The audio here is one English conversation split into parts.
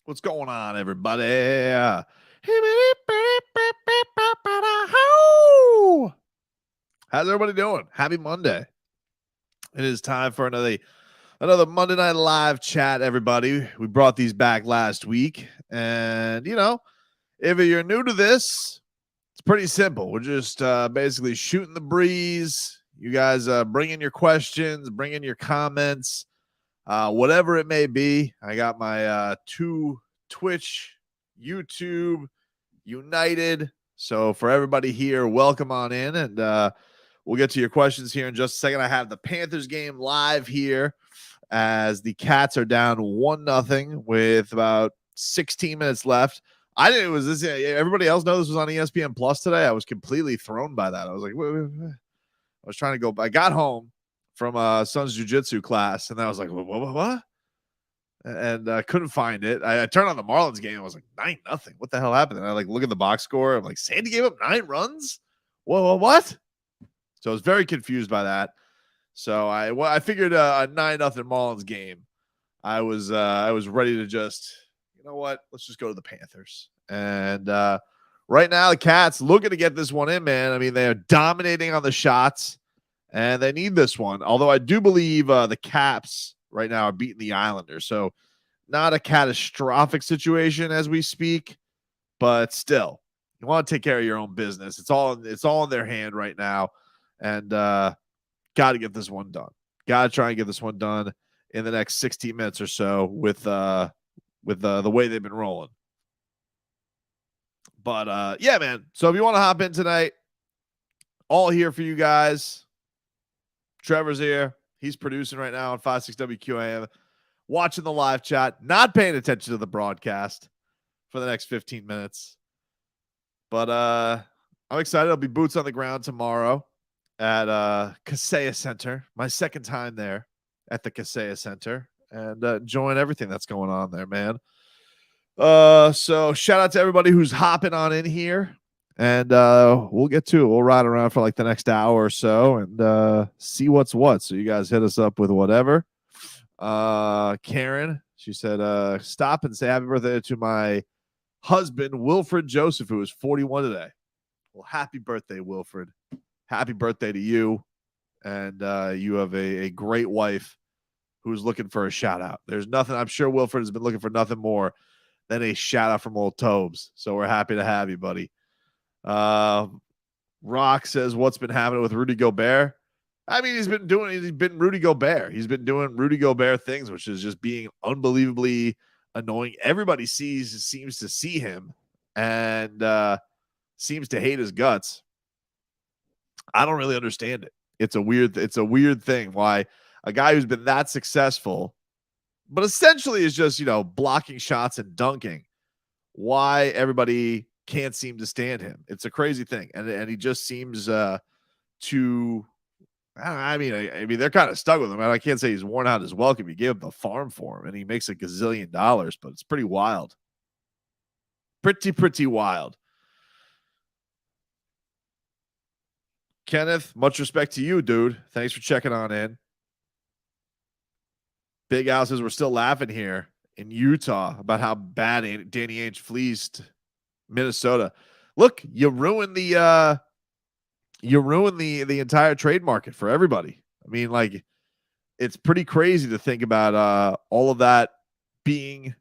What's going on, everybody? How's everybody doing? Happy Monday. It is time for another Monday Night Live chat, everybody. We brought these back last week. And, if you're new to this, it's pretty simple. We're just basically shooting the breeze. You guys bring in your questions, bring in your comments, whatever it may be. I got my two Twitch, YouTube, United. So for everybody here, welcome on in, and we'll get to your questions here in just a second. I have the Panthers game live here as the Cats are down 1-0 with about 16 minutes left. I didn't. It was this. Everybody else know this was on ESPN Plus today. I was completely thrown by that. I was like, I was trying to go. I got home from son's jiu-jitsu class, and I was like, what? And couldn't find it. I turned on the Marlins game. I was like, 9-0. What the hell happened? And I look at the box score. I'm like, Sandy gave up 9 runs. Whoa, what? So I was very confused by that. So I figured a 9-0 Marlins game. I was ready to just, you know what? Let's just go to the Panthers. And right now the Cats looking to get this one in, man. I mean, they are dominating on the shots, and they need this one. Although I do believe the Caps right now are beating the Islanders. So not a catastrophic situation as we speak, but still, you want to take care of your own business. It's all in their hand right now. And got to get this one done. Got to try and get this one done in the next 16 minutes or so with the way they've been rolling. But yeah, man. So if you want to hop in tonight, all here for you guys. Trevor's here. He's producing right now on 56 WQAM, watching the live chat, not paying attention to the broadcast for the next 15 minutes. But I'm excited. I'll be boots on the ground tomorrow at Kaseya Center. My second time there at the Kaseya Center, and enjoying everything that's going on there, man. So shout out to everybody who's hopping on in here. And we'll get to it. We'll ride around for like the next hour or so and see what's what. So you guys hit us up with whatever. Karen, she said, stop and say happy birthday to my husband, Wilfred Joseph, who is 41 today. Well, happy birthday, Wilfred. Happy birthday to you. And you have a great wife who's looking for a shout out. There's nothing. I'm sure Wilfred has been looking for nothing more than a shout out from old Tobes. So we're happy to have you, buddy. Rock says, what's been happening with Rudy Gobert? I mean, he's been Rudy Gobert. He's been doing Rudy Gobert things, which is just being unbelievably annoying. Everybody seems to see him and seems to hate his guts. I don't really understand it. It's a weird thing why a guy who's been that successful, but essentially is just, blocking shots and dunking, why everybody can't seem to stand him. It's a crazy thing. And he just seems to, I mean, they're kind of stuck with him. I can't say he's worn out his welcome. You gave him the farm for him and he makes $1 gazillion, but it's pretty wild. Pretty wild. Kenneth, much respect to you, dude. Thanks for checking on in. Big Al says we're still laughing here in Utah about how bad Danny Ainge fleeced Minnesota. Look, you ruined the entire trade market for everybody. I mean, like, it's pretty crazy to think about all of that being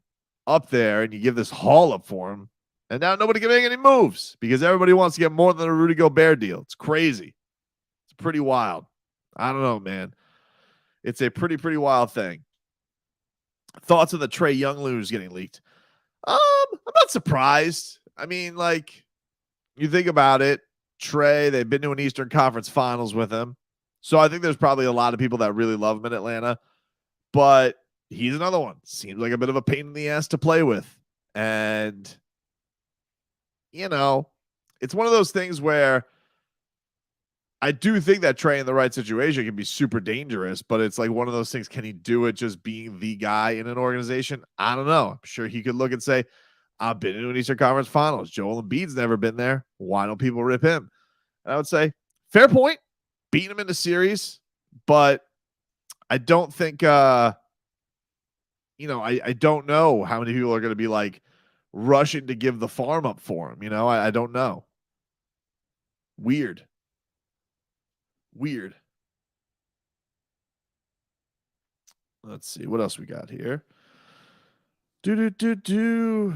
up there, and you give this haul up for him, and now nobody can make any moves because everybody wants to get more than a Rudy Gobert deal. It's crazy. It's pretty wild. I don't know, man. It's a pretty wild thing. Thoughts on the Trae Young news getting leaked? I'm not surprised. I mean, like, you think about it, Trae, they've been to an Eastern Conference Finals with him. So I think there's probably a lot of people that really love him in Atlanta. But he's another one. Seems like a bit of a pain in the ass to play with. And, it's one of those things where I do think that Trae in the right situation can be super dangerous, but it's like one of those things. Can he do it just being the guy in an organization? I don't know. I'm sure he could look and say, I've been in an Eastern Conference Finals. Joel Embiid's never been there. Why don't people rip him? And I would say, fair point. Beating him in the series, but I don't think I don't know how many people are going to be like rushing to give the farm up for him. I don't know. Weird. Let's see what else we got here. People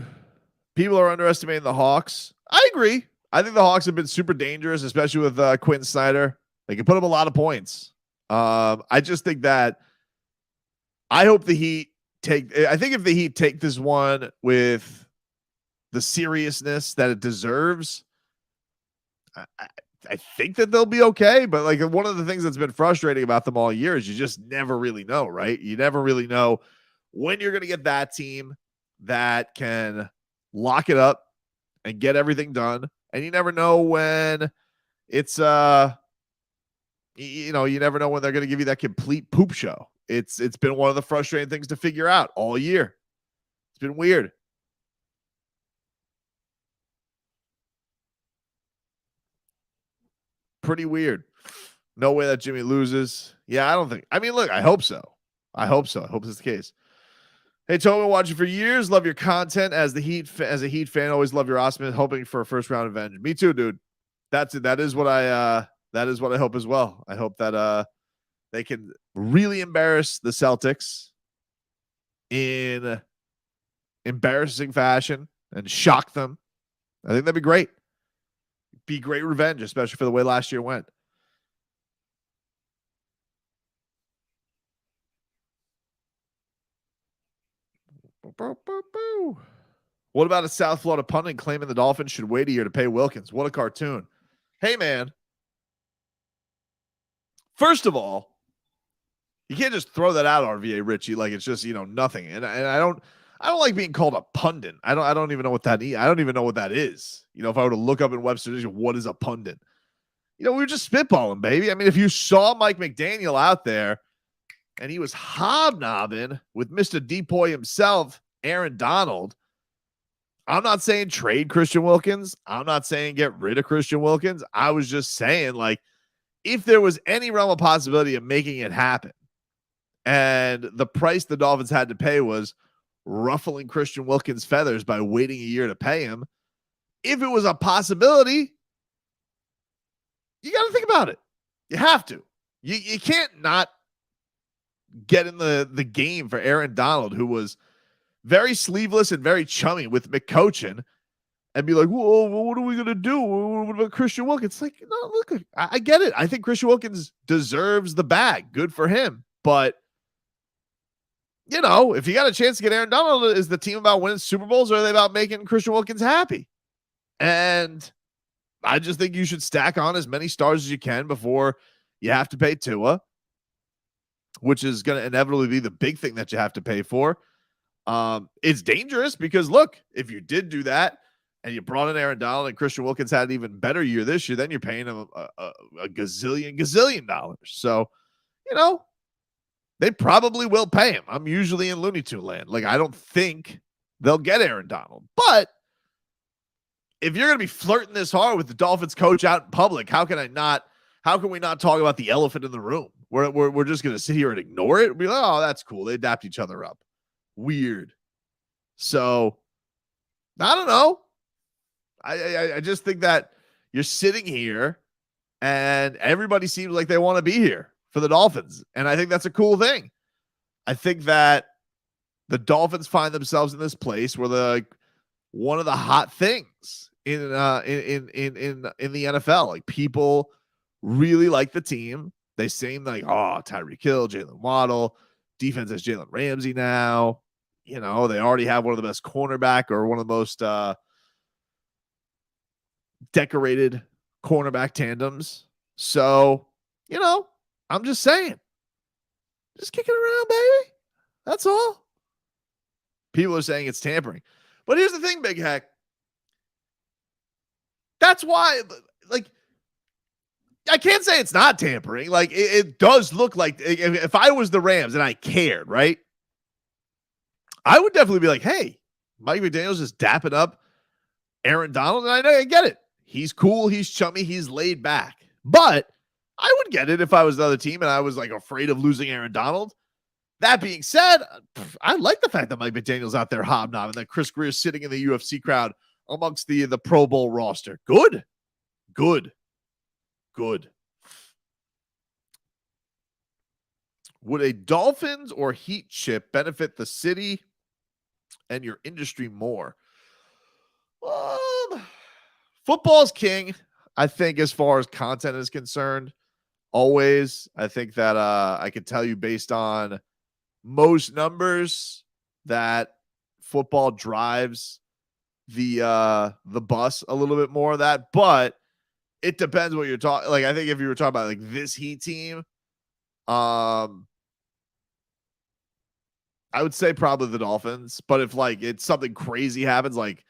are underestimating the Hawks. I agree. I think the Hawks have been super dangerous, especially with Quinn Snyder. They can put up a lot of points. I just think that I hope the Heat I think if the Heat take this one with the seriousness that it deserves, I think that they'll be okay. But like one of the things that's been frustrating about them all year is you just never really know, right? You never really know when you're going to get that team that can lock it up and get everything done. And you never know when it's you never know when they're going to give you that complete poop show. It's been one of the frustrating things to figure out all year. It's been weird. Pretty weird. No way that Jimmy loses. Yeah, I don't think. I mean, look, I hope so. I hope that's the case. Hey, Tobin, watching for years. Love your content as a Heat fan. Always love your awesomeness. Hoping for a first round revenge. Me too, dude. That's it. That is what I hope as well. I hope that they can really embarrass the Celtics in embarrassing fashion and shock them. I think that'd be great. Be great revenge, especially for the way last year went. What about a South Florida pundit claiming the Dolphins should wait a year to pay Wilkins? What a cartoon. Hey, man. First of all, you can't just throw that out, RVA Richie, like it's just, nothing. And I don't like being called a pundit. I don't even know what that is. I don't even know what that is. If I were to look up in Webster's, what is a pundit? We were just spitballing, baby. I mean, if you saw Mike McDaniel out there and he was hobnobbing with Mr. Depoy himself, Aaron Donald, I'm not saying trade Christian Wilkins. I'm not saying get rid of Christian Wilkins. I was just saying, like, if there was any realm of possibility of making it happen, and the price the Dolphins had to pay was ruffling Christian Wilkins' feathers by waiting a year to pay him, if it was a possibility, you got to think about it. You have to. You can't not get in the game for Aaron Donald, who was very sleeveless and very chummy with McCochin, and be like, whoa, what are we going to do? What about Christian Wilkins? It's like, no, look, I get it. I think Christian Wilkins deserves the bag. Good for him. But, if you got a chance to get Aaron Donald, is the team about winning Super Bowls, or are they about making Christian Wilkins happy? And I just think you should stack on as many stars as you can before you have to pay Tua, which is going to inevitably be the big thing that you have to pay for. It's dangerous because, look, if you did do that and you brought in Aaron Donald and Christian Wilkins had an even better year this year, then you're paying him a gazillion dollars. So, they probably will pay him. I'm usually in Looney Tune land. Like, I don't think they'll get Aaron Donald. But if you're going to be flirting this hard with the Dolphins coach out in public, how can we not talk about the elephant in the room? We're just going to sit here and ignore it. Be like, oh, that's cool. They adapt each other up. Weird. So, I don't know. I just think that you're sitting here and everybody seems like they want to be here for the Dolphins. And I think that's a cool thing. I think that the Dolphins find themselves in this place where they're like one of the hot things in the NFL. Like, people really like the team. They seem like, oh, Tyreek Hill, Jalen Waddle, defense has Jalen Ramsey now. They already have one of the best cornerback or one of the most decorated cornerback tandems. So, I'm just saying, just kicking around, baby. That's all. People are saying it's tampering. But here's the thing, Big Heck. That's why, like, I can't say it's not tampering. Like, it does look like, if I was the Rams and I cared, right, I would definitely be like, hey, Mike McDaniel's just dapping up Aaron Donald. And I get it. He's cool. He's chummy. He's laid back. But I would get it if I was the other team and I was like afraid of losing Aaron Donald. That being said, I like the fact that Mike McDaniel's out there hobnobbing, that Chris Greer's sitting in the UFC crowd amongst the Pro Bowl roster. Good. Would a Dolphins or Heat chip benefit the city and your industry more? Football's king, I think, as far as content is concerned. Always. I think that I can tell you based on most numbers that football drives the bus a little bit more of that, but it depends what you're talking. Like, I think if you were talking about like this Heat team, I would say probably the Dolphins. But if like it's something crazy happens, like,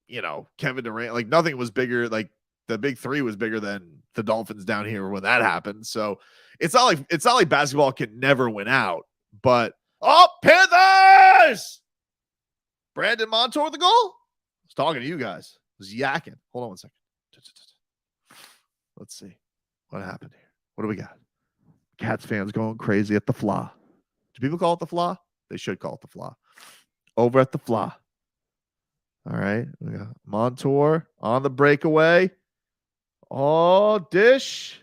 you know, Kevin Durant, like nothing was bigger. Like the big three was bigger than the Dolphins down here when that happened. So it's not like basketball can never win out. But Panthers! Brandon Montour with the goal. I was talking to you guys. I was yakking. Hold on one second. Let's see what happened here. What do we got? Cats fans going crazy at the Fla. Do people call it the Fla? They should call it the Fla. Over at the Fla. All right. We got Montour on the breakaway. Oh, dish.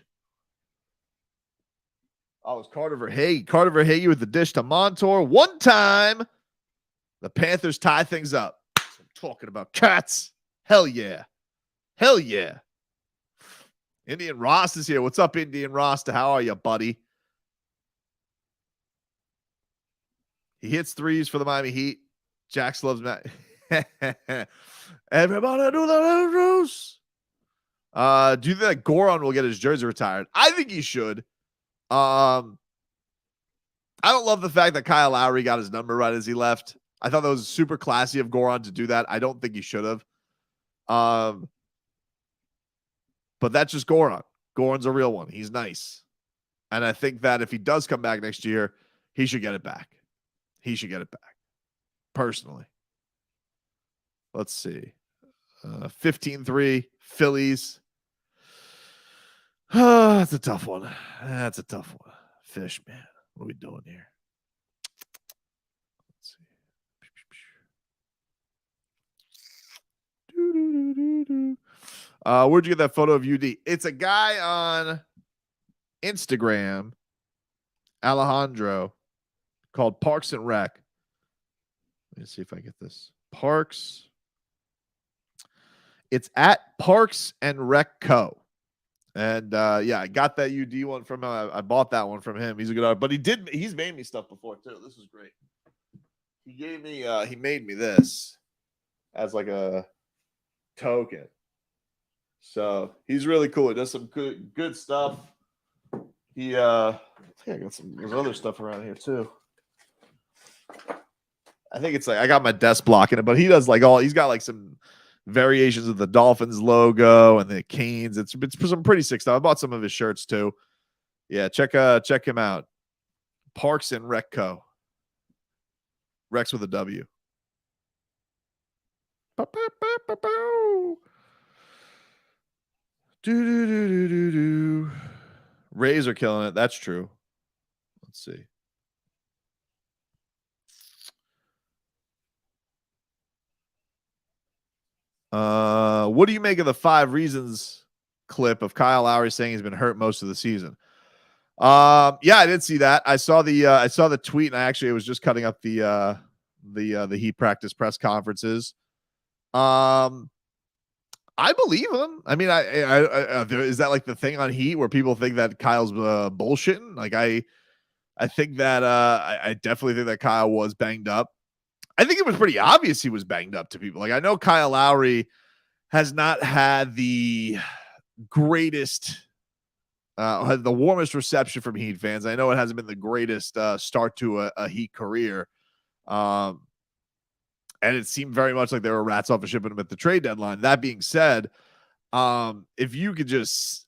Oh, it's Carter Verhage. Carter Verhage with the dish to Montour. One time, the Panthers tie things up. I'm talking about Cats. Hell yeah. Indian Ross is here. What's up, Indian Ross? How are you, buddy? He hits threes for the Miami Heat. Jax loves Matt. Everybody do the Rose. Do you think that Goron will get his jersey retired? I think he should. I don't love the fact that Kyle Lowry got his number right as he left. I thought that was super classy of Goron to do that. I don't think he should have. But that's just Goron. Goron's a real one. He's nice. And I think that if he does come back next year, he should get it back. Personally. Let's see. 15-3 Phillies. That's a tough one. Fish, man. What are we doing here? Let's see. Where'd you get that photo of UD? It's a guy on Instagram, Alejandro, called Parks and Rec. Let me see if I get this. Parks. It's at Parks and Rec Co. And yeah, I got that UD one from him. I bought that one from him. He's a good artist, but he's made me stuff before too. This is great. He made me this as like a token. So he's really cool. He does some good stuff. I think I got there's other stuff around here too. I think it's like I got my desk blocking it, but he does he's got like some variations of the Dolphins logo and the Canes. It's some pretty sick stuff. I bought some of his shirts too. Yeah, check him out. Parks and Rec Co. Rex with a W. Rays are killing it. That's true. Let's see. What do you make of the 5 reasons clip of Kyle Lowry saying he's been hurt most of the season? Yeah, I did see that. I saw the tweet, and I was just cutting up the Heat practice press conferences. I believe him. I mean, is that like the thing on Heat where people think that Kyle's bullshitting? Like, I think that I definitely think that Kyle was banged up. I think it was pretty obvious he was banged up to people. Like, I know Kyle Lowry has not had the greatest, had the warmest reception from Heat fans. I know it hasn't been the greatest start to a Heat career. And it seemed very much like they were rats off a shipping him at the trade deadline. That being said, if you just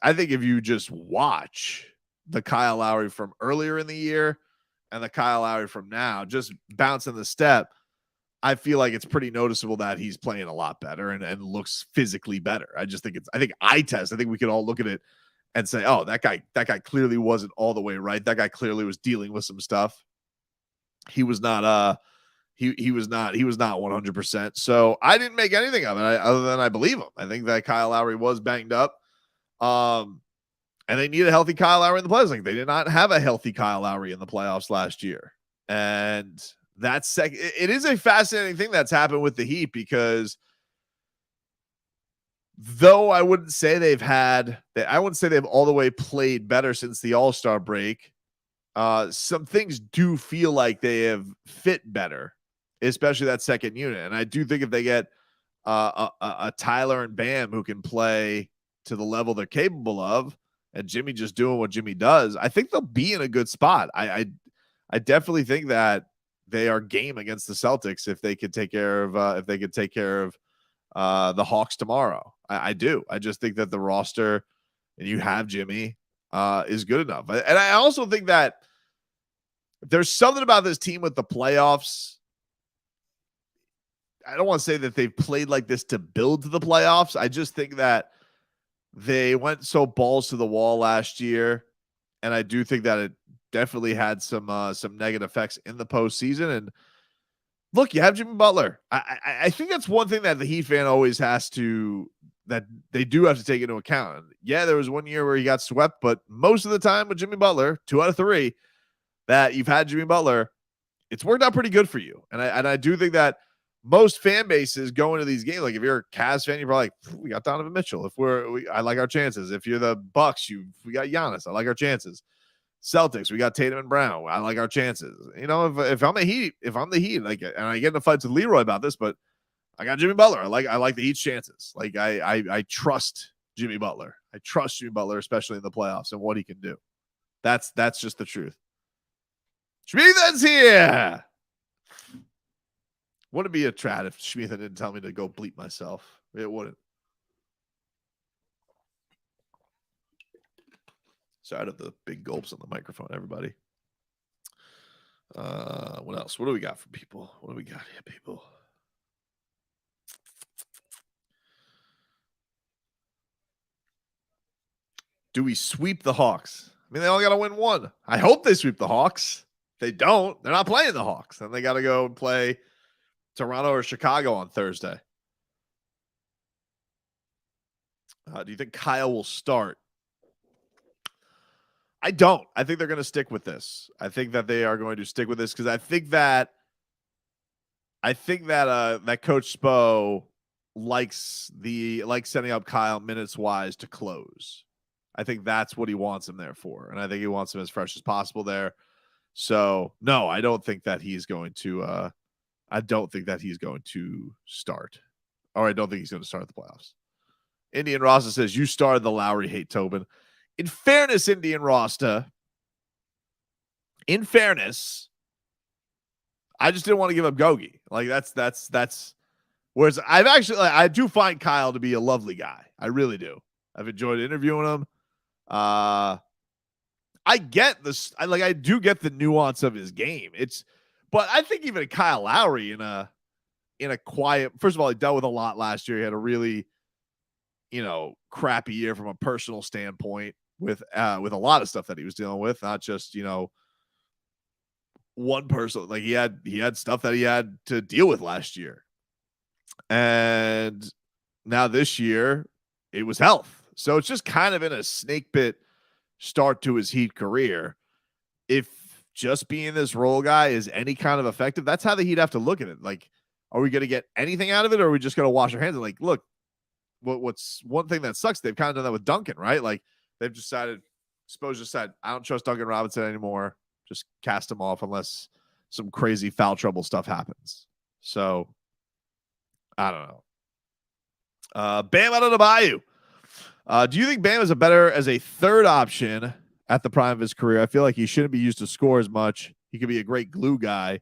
watch the Kyle Lowry from earlier in the year and the Kyle Lowry from now, just bouncing the step, I feel like it's pretty noticeable that he's playing a lot better and looks physically better. I think we could all look at it and say, oh, that guy clearly wasn't all the way right. That guy clearly was dealing with some stuff. he was not he was not 100%. So I didn't make anything of it other than I believe him. I think that Kyle Lowry was banged up. And they need a healthy Kyle Lowry in the playoffs. Like, they did not have a healthy Kyle Lowry in the playoffs last year. And that's it is a fascinating thing that's happened with the Heat, because though I wouldn't say they've all the way played better since the All-Star break, some things do feel like they have fit better, especially that second unit. And I do think if they get a Tyler and Bam who can play to the level they're capable of, and Jimmy just doing what Jimmy does, I think they'll be in a good spot. I definitely think that they are game against the Celtics if they could take care of the Hawks tomorrow. I do. I just think that the roster, and you have Jimmy, is good enough. And I also think that there's something about this team with the playoffs. I don't want to say that they've played like this to build to the playoffs. I just think that they went so balls to the wall last year, and I do think that it definitely had some negative effects in the postseason. And look, you have Jimmy Butler. I think that's one thing that the Heat fan always has to take into account. Yeah, there was one year where he got swept, but most of the time with Jimmy Butler, 2 out of 3 that you've had Jimmy Butler, it's worked out pretty good for you. And I do think that most fan bases go into these games, like if you're a Cavs fan, you're probably like, we got Donovan Mitchell. I like our chances. If you're the Bucks, we got Giannis. I like our chances. Celtics, we got Tatum and Brown. I like our chances. You know, if I'm the Heat, like, and I get in a fight with Leroy about this, but I got Jimmy Butler. I like the Heat's chances. Like, I trust Jimmy Butler. I trust Jimmy Butler, especially in the playoffs and what he can do. That's just the truth. Schmiethan's here. Wouldn't be a trad if Schmiethan didn't tell me to go bleep myself. It wouldn't. Sorry out of the big gulps on the microphone, everybody. What else? What do we got for people? What do we got here, people? Do we sweep the Hawks? I mean, they all got to win one. I hope they sweep the Hawks. If they don't, they're not playing the Hawks. Then they got to go and play Toronto or Chicago on Thursday. Do you think Kyle will start? I don't. I think they're going to stick with this. I think that they are going to stick with this because I think that that Coach Spo likes setting up Kyle minutes wise to close. I think that's what he wants him there for, and I think he wants him as fresh as possible there. So no, I don't think that he's going to. I don't think that he's going to start, or I don't think he's going to start the playoffs. Indian Rasta says you started the Lowry hate, Tobin. In fairness, Indian Rasta. In fairness, I just didn't want to give up Gogi. Like that's. Whereas I do find Kyle to be a lovely guy. I really do. I've enjoyed interviewing him. I get this. I do get the nuance of his game. But I think even Kyle Lowry in a quiet. First of all, he dealt with a lot last year. He had a really, crappy year from a personal standpoint with a lot of stuff that he was dealing with, not just one person. Like he had stuff that he had to deal with last year, and now this year it was health. So it's just kind of in a snake pit start to his Heat career. If just being this role guy is any kind of effective, that's how the Heat have to look at it. Like, are we going to get anything out of it, or are we just going to wash our hands? Like, look, what's one thing that sucks? They've kind of done that with Duncan, right? Like, they've decided, Spo just said, I don't trust Duncan Robinson anymore. Just cast him off unless some crazy foul trouble stuff happens. So, I don't know. Bam out of the Bayou. Do you think Bam is better as a third option at the prime of his career? I feel like he shouldn't be used to score as much. He could be a great glue guy.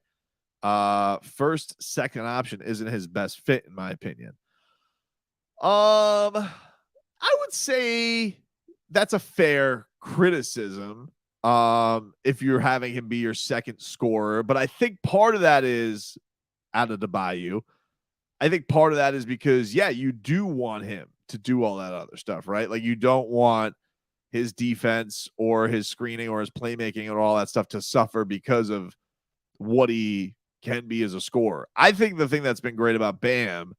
First, second option isn't his best fit, in my opinion. I would say that's a fair criticism. If you're having him be your second scorer, but I think part of that is out of the Bayou. I think part of that is because, you do want him to do all that other stuff, right? Like, you don't want his defense or his screening or his playmaking or all that stuff to suffer because of what he can be as a scorer. I think the thing that's been great about Bam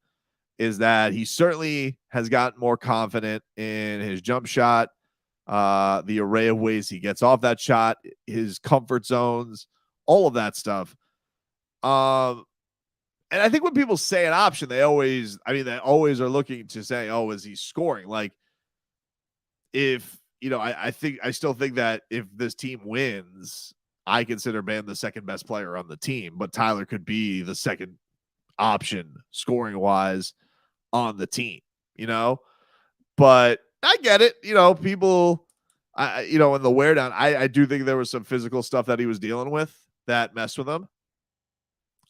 is that he certainly has gotten more confident in his jump shot, the array of ways he gets off that shot, his comfort zones, all of that stuff. And I think when people say an option, they always are looking to say, oh, is he scoring? Like, if, I still think that if this team wins, I consider Bam the second best player on the team, but Tyler could be the second option scoring wise on the team, but I get it. People, in the wear down, I do think there was some physical stuff that he was dealing with that messed with him.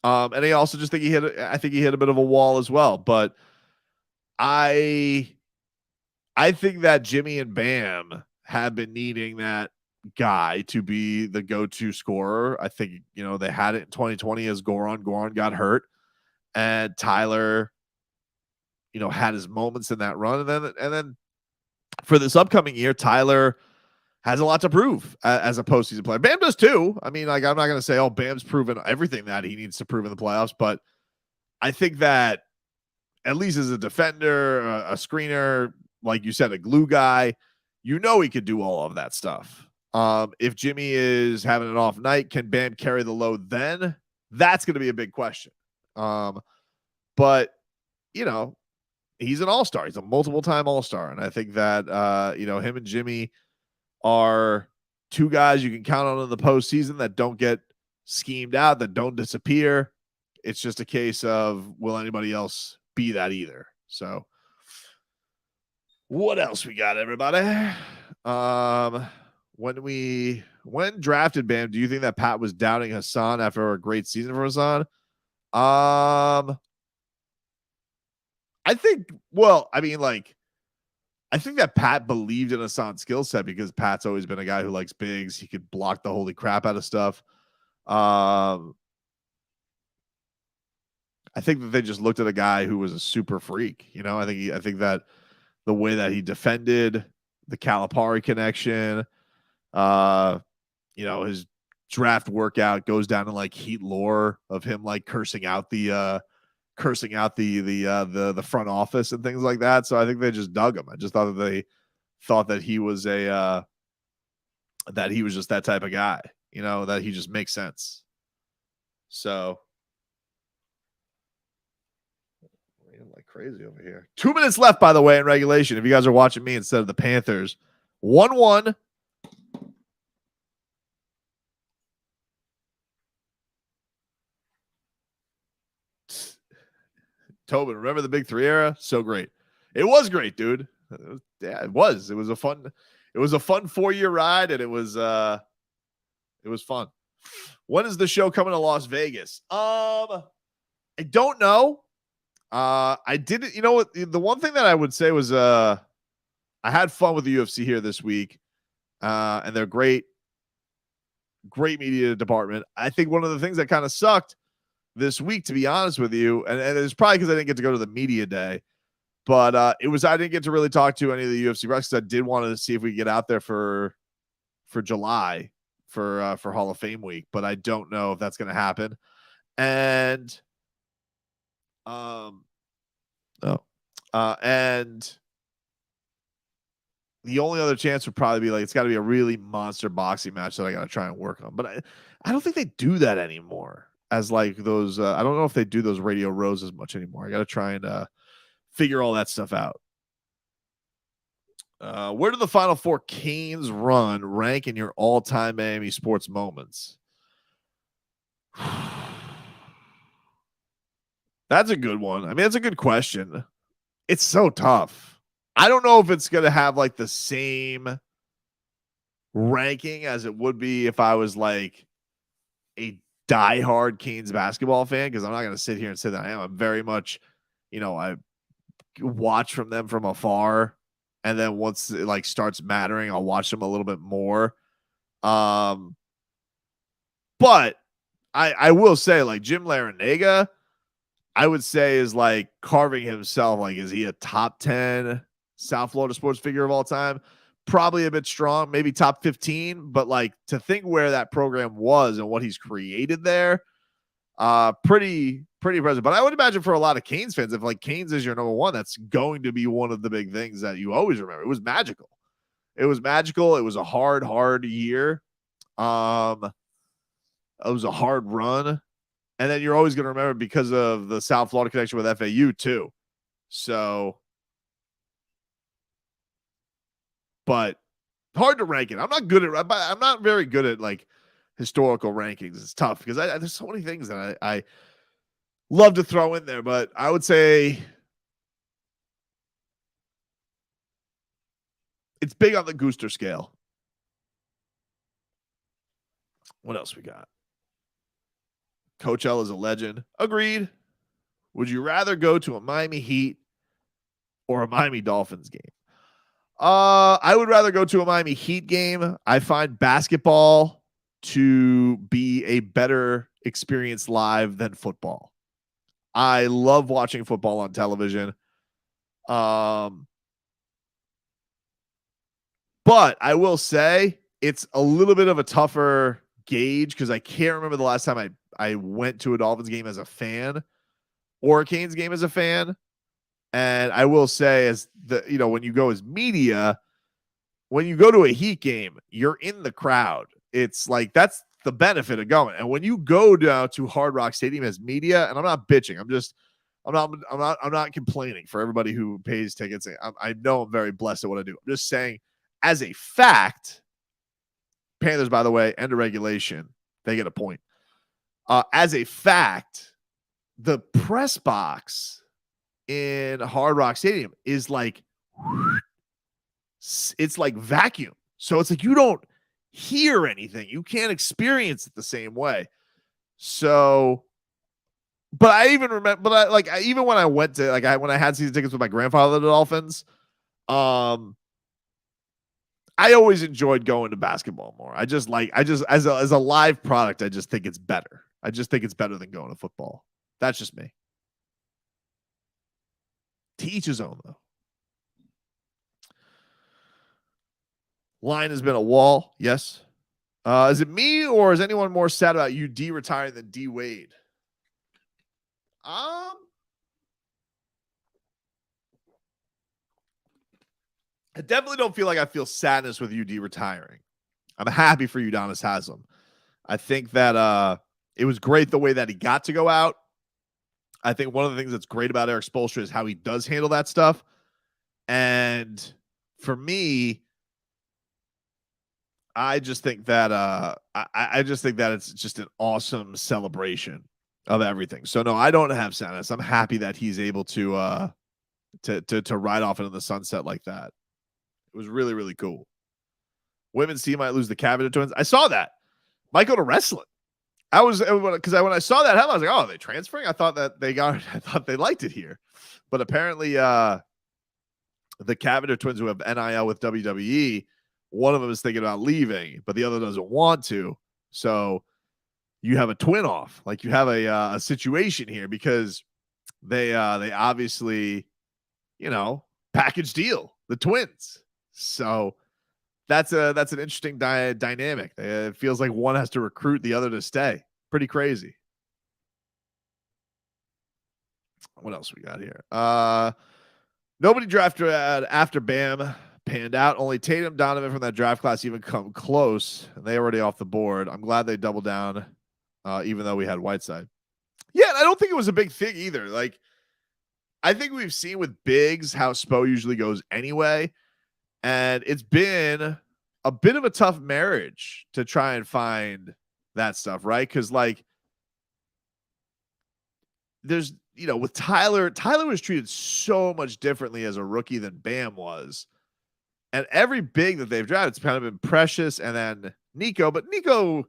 And I also just think he hit a bit of a wall as well. But I think that Jimmy and Bam have been needing that guy to be the go-to scorer. I think, they had it in 2020 as Goran. Goran got hurt, and Tyler, had his moments in that run. And then for this upcoming year, Tyler has a lot to prove as a postseason player. Bam does too. I mean, like, I'm not going to say, oh, Bam's proven everything that he needs to prove in the playoffs, but I think that at least as a defender, a screener, like you said, a glue guy, he could do all of that stuff. If Jimmy is having an off night, can Bam carry the load then? That's going to be a big question. But, he's an all-star. He's a multiple-time all-star. And I think that, him and Jimmy are two guys you can count on in the postseason that don't get schemed out, that don't disappear. It's just a case of, will anybody else be that either? So what else we got, everybody? When drafted Bam, do you think that Pat was doubting Hassan after a great season for Hassan? I think that Pat believed in Hassan's skill set because Pat's always been a guy who likes bigs. He could block the holy crap out of stuff. I think that they just looked at a guy who was a super freak. I think that the way that he defended, the Calipari connection, his draft workout goes down to like Heat lore of him like cursing out the front office and things like that. So I think they just dug him. I just thought that they thought that he was that he was just that type of guy, that he just makes sense. So like crazy over here. 2 minutes left, by the way, in regulation. If you guys are watching me instead of the Panthers, 1-1. Tobin, remember the Big Three era? So great. It was great, dude. It was. It was a fun 4-year ride, and it was fun. When is the show coming to Las Vegas? I don't know. I didn't, what the one thing that I would say was I had fun with the UFC here this week. And they're great media department. I think one of the things that kind of sucked this week, to be honest with you, and it's probably because I didn't get to go to the media day, but I didn't get to really talk to any of the UFC wrestlers. I did want to see if we could get out there for July for Hall of Fame week, but I don't know if that's going to happen. And and the only other chance would probably be like, it's got to be a really monster boxing match that I got to try and work on. But I don't think they do that anymore. As like those, I don't know if they do those Radio Rows as much anymore. I got to try and figure all that stuff out. Where do the Final Four Canes run rank in your all-time Miami sports moments? That's a good one. I mean, that's a good question. It's so tough. I don't know if it's going to have like the same ranking as it would be if I was like a diehard Canes basketball fan, because I'm not going to sit here and say that I am. I'm very much, I watch from them from afar, and then once it like starts mattering, I'll watch them a little bit more. But I will say, like, Jim Larrañaga, I would say is like carving himself. Like, is he a top 10 South Florida sports figure of all time? probably a bit strong, maybe top 15, but like to think where that program was and what he's created there, pretty impressive. But I would imagine for a lot of Canes fans, if like Canes is your number one, that's going to be one of the big things that you always remember. It was magical. It was magical. It was a hard year. It was a hard run. And then you're always going to remember because of the South Florida connection with FAU too. So, but hard to rank it. I'm not very good at like historical rankings. It's tough because there's so many things that I love to throw in there, but I would say it's big on the Gooster scale. What else we got? Coach L is a legend. Agreed. Would you rather go to a Miami Heat or a Miami Dolphins game? I would rather go to a Miami Heat game. I find basketball to be a better experience live than football. I love watching football on television. But I will say it's a little bit of a tougher gauge because I can't remember the last time I went to a Dolphins game as a fan or a Canes game as a fan. And I will say, when you go as media, when you go to a Heat game, you're in the crowd. It's like that's the benefit of going. And when you go down to Hard Rock Stadium as media, and I'm not bitching, I'm not complaining for everybody who pays tickets. I know I'm very blessed at what I do. I'm just saying, as a fact, Panthers, by the way, end of regulation, they get a point. As a fact, the press box in Hard Rock Stadium is like, it's like vacuum. So it's like you don't hear anything. You can't experience it the same way. So, but I even remember, even when I went to, when I had season tickets with my grandfather to the Dolphins, I always enjoyed going to basketball more. As a live product, I just think it's better. I just think it's better than going to football. That's just me. To each his own, though. Line has been a wall. Yes. Is it me or is anyone more sad about you D retiring than D Wade? I definitely don't feel like I feel sadness with UD retiring. I'm happy for Udonis Haslem. I think that it was great the way that he got to go out. I think one of the things that's great about Eric Spoelstra is how he does handle that stuff. And for me, I just think that I just think that it's just an awesome celebration of everything. So no, I don't have sadness. I'm happy that he's able to ride off into the sunset like that. It was really, really cool. Women's team might lose the Cavender twins. I saw that. Might go to wrestling. Because when I saw that headline, I was like, oh, are they transferring? I thought they liked it here. But apparently the Cavender twins who have NIL with WWE, one of them is thinking about leaving, but the other doesn't want to. So you have a twin off. Like you have a situation here because they obviously, package deal, the twins. So that's an interesting dynamic. It feels like one has to recruit the other to stay. Pretty crazy. What else we got here? Nobody drafted after Bam panned out. Only Tatum, Donovan from that draft class even come close, and they already off the board. I'm glad they doubled down, even though we had Whiteside. Yeah, I don't think it was a big thing either. Like, I think we've seen with bigs how Spo usually goes anyway, and it's been a bit of a tough marriage to try and find that stuff, right? Because there's, with Tyler was treated so much differently as a rookie than Bam was. And every big that they've drafted, it's kind of been Precious and then Nico. But Nico,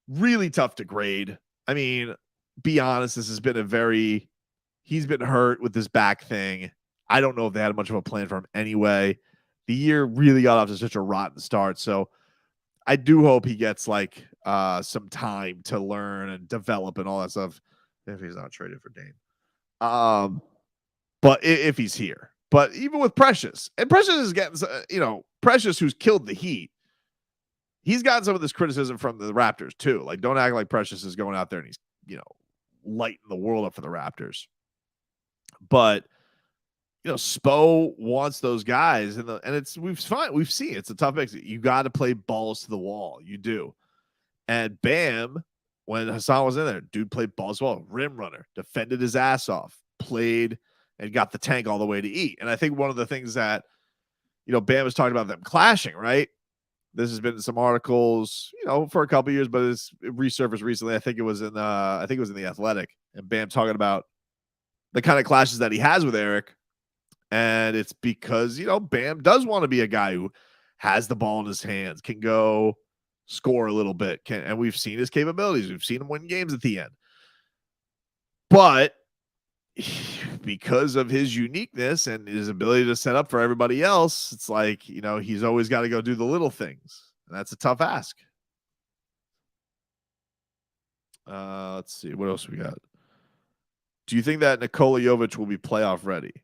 really tough to grade. I mean, be honest, this has been he's been hurt with this back thing. I don't know if they had much of a plan for him anyway. The year really got off to such a rotten start. So I do hope he gets some time to learn and develop and all that stuff if he's not traded for Dame. But if he's here. But even with Precious, and Precious is getting, Precious, who's killed the Heat, he's gotten some of this criticism from the Raptors too. Like, don't act like Precious is going out there and he's, lighting the world up for the Raptors. But Spo wants those guys, and we've seen it's a tough mix. You got to play balls to the wall. You do. And Bam, when Hassan was in there, dude played balls to the wall, rim runner, defended his ass off, played and got the tank all the way to eat. And I think one of the things that Bam was talking about them clashing, right? This has been in some articles, for a couple of years, but it resurfaced recently. I think it was in The Athletic, and Bam talking about the kind of clashes that he has with Eric. And it's because, Bam does want to be a guy who has the ball in his hands, can go score a little bit, and we've seen his capabilities. We've seen him win games at the end. But because of his uniqueness and his ability to set up for everybody else, it's like, he's always got to go do the little things. And that's a tough ask. Let's see. What else we got? Do you think that Nikola Jovic will be playoff ready?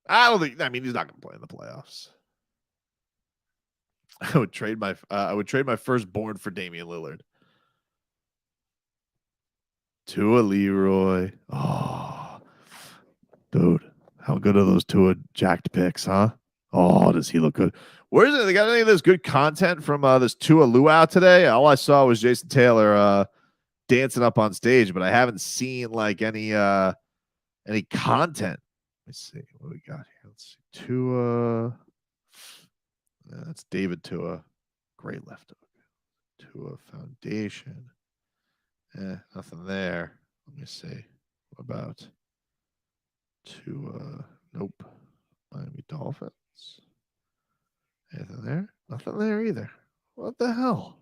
I don't think. I mean, he's not going to play in the playoffs. I would trade my firstborn for Damian Lillard. Tua Leroy. Oh, dude, how good are those Tua jacked picks, huh? Oh, does he look good? Where is it? They got any of this good content from this Tua luau today? All I saw was Jason Taylor dancing up on stage, but I haven't seen like any content. Let's see what we got here. Let's see. Tua. That's David Tua. Great left hook. Tua Foundation. Nothing there. Let me see. What about Tua? Nope. Miami Dolphins. Anything there? Nothing there either. What the hell?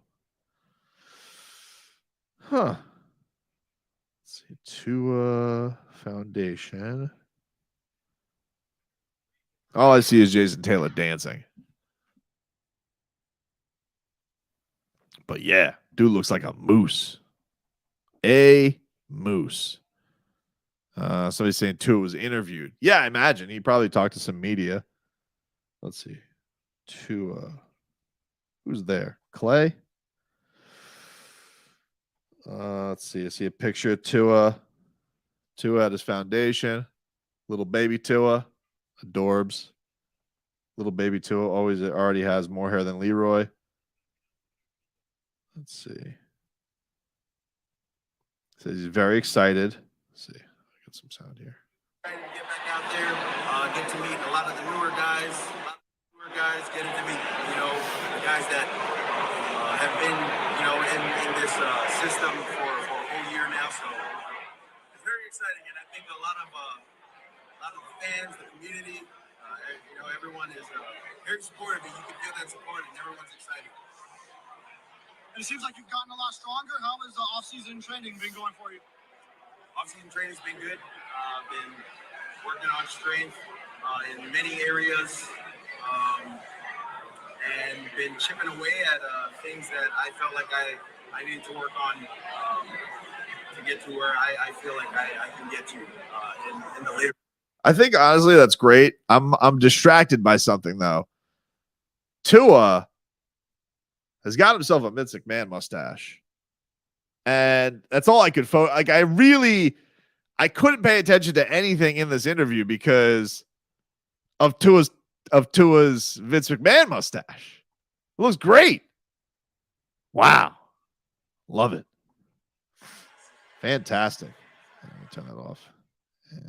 Huh. Let's see. Tua Foundation. All I see is Jason Taylor dancing. But yeah, dude looks like a moose. A moose. Somebody's saying Tua was interviewed. Yeah, I imagine. He probably talked to some media. Let's see. Tua. Who's there? Clay? Let's see. I see a picture of Tua. Tua at his foundation. Little baby Tua. Adorbs. Little baby Tua already has more hair than Leroy. Let's see. Says he's very excited. Let's see. I got some sound here. Get back out there, get to meet a lot of the newer guys. Getting to meet, the guys that have been, in this system for a whole year now. So it's very exciting, and I think a lot of the fans, the community, everyone is very supportive, and you can feel that support, and everyone's excited. It seems like you've gotten a lot stronger. How has the off-season training been going for you? Off-season training's been good. Been working on strength in many areas, and been chipping away at things that I felt like I needed to work on to get to where I feel like I can get to in the later. I think honestly that's great. I'm distracted by something though. Tua has got himself a Vince McMahon mustache. And that's all I could like I couldn't pay attention to anything in this interview because of Tua's Vince McMahon mustache. It looks great. Wow. Love it. Fantastic. Let me turn that off. Yeah.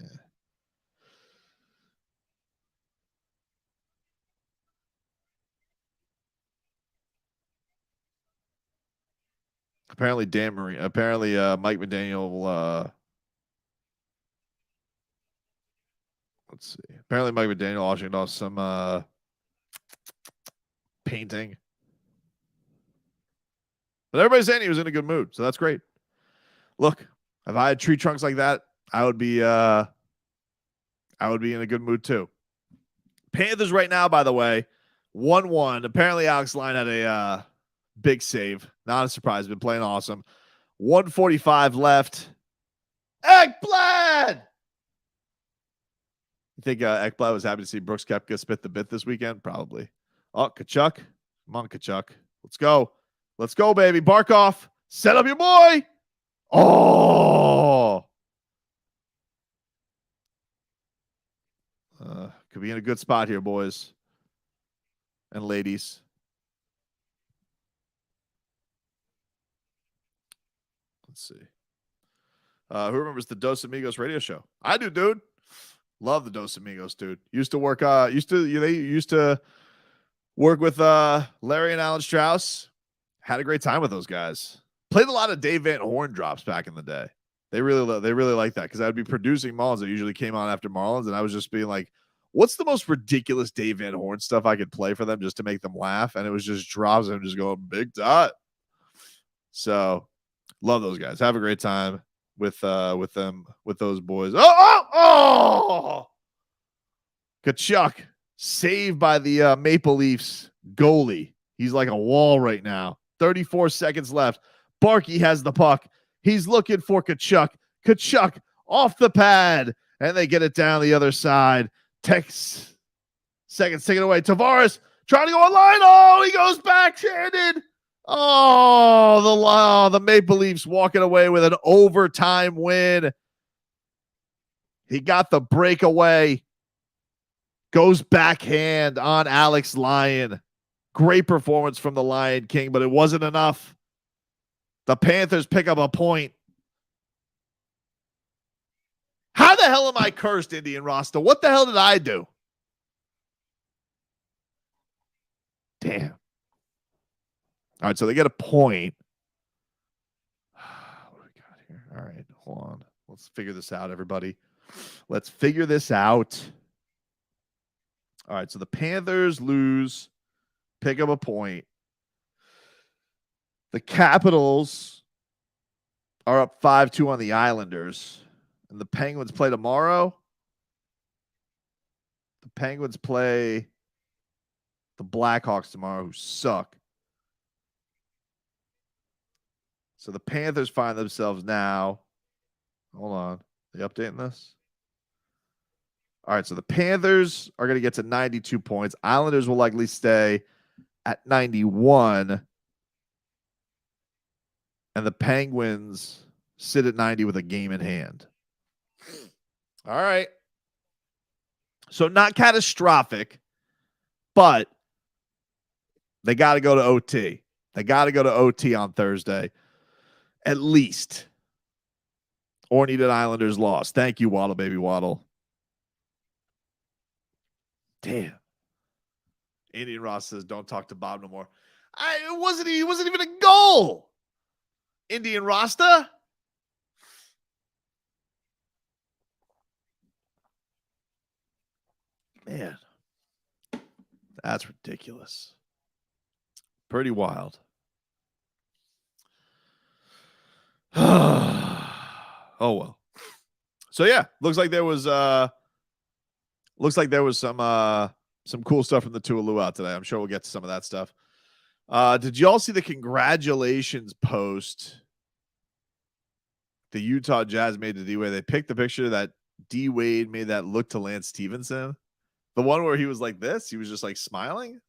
Apparently, Mike McDaniel. Let's see. Apparently, Mike McDaniel auctioned off some painting, but everybody's saying he was in a good mood, so that's great. Look, if I had tree trunks like that, I would be in a good mood too. Panthers right now, by the way, 1-1. Apparently, Alex Line had a big save. Not a surprise. Been playing awesome. 1:45 left. Eggplant! You think Ekblad was happy to see Brooks Koepka spit the bit this weekend? Probably. Oh, Kachuk. Come on, Kachuk. Let's go. Let's go, baby. Bark off. Set up your boy. Oh. Could be in a good spot here, boys and ladies. Let's see. Who remembers the Dos Amigos radio show? I do, dude. Love the Dos Amigos, dude. Used to work with Larry and Alan Strauss. Had a great time with those guys. Played a lot of Dave Van Horn drops back in the day. They really like that because I'd be producing Marlins that usually came on after Marlins, and I was just being like, what's the most ridiculous Dave Van Horn stuff I could play for them just to make them laugh? And it was just drops and just going big dot. So love those guys. Have a great time with them, with those boys. Oh! Kachuk saved by the Maple Leafs goalie. He's like a wall right now. 34 seconds left. Barkey has the puck. He's looking for Kachuk. Kachuk off the pad, and they get it down the other side. Seconds taken away. Tavares trying to go online. Oh, he goes backhanded. Oh, the Maple Leafs walking away with an overtime win. He got the breakaway. Goes backhand on Alex Lyon. Great performance from the Lion King, but it wasn't enough. The Panthers pick up a point. How the hell am I cursed, Indian Rasta? What the hell did I do? Damn. All right, so they get a point. What do we got here? All right, hold on. Let's figure this out, everybody. Let's figure this out. All right, so the Panthers lose, pick up a point. The Capitals are up 5-2 on the Islanders. And the Penguins play tomorrow. The Penguins play the Blackhawks tomorrow, who suck. So the Panthers find themselves now. Hold on. Are they updating this? All right, so the Panthers are going to get to 92 points. Islanders will likely stay at 91. And the Penguins sit at 90 with a game in hand. All right. So not catastrophic, but they got to go to OT. They got to go to OT on Thursday, at least. Or need an Islanders loss. Thank you, Waddle, baby Waddle. Damn. Indian Ross says, don't talk to Bob no more. It wasn't even a goal. Indian Rasta. Man, that's ridiculous. Pretty wild. Oh well. So yeah, looks like there was some cool stuff from the Tualua out today. I'm sure we'll get to some of that stuff. Did you all see the congratulations post the Utah Jazz made to D-Wade? They picked the picture that D-Wade made that look to Lance Stevenson. The one where he was like this, he was just like smiling.